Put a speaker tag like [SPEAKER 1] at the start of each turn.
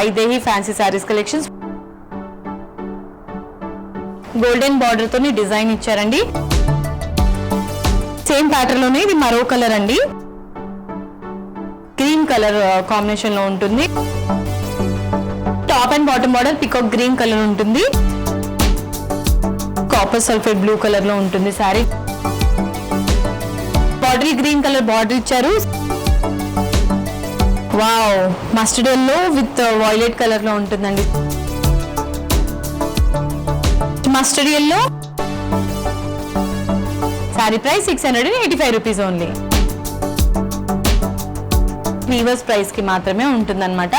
[SPEAKER 1] Vaidehi fancy saris collections. Golden border తోని design ఇచ్చారండి. Same pattern లోనే ఇది మరో కలర్ అండి, గ్రీన్ కలర్ కాంబినేషన్ లో ఉంటుంది. Top and bottom border peacock green colour ఉంటుంది. కాపర్ సల్ఫేట్ బ్లూ కలర్ లో ఉంటుంది sari. Border green colour border ఇచ్చారు. Wow, mustard yellow with violet colour లో ఉంటుందండి. Mustard yellow. Sari price 685 rupees only. Weavers price కి మాత్రమే ఉంటుందన్నమాట.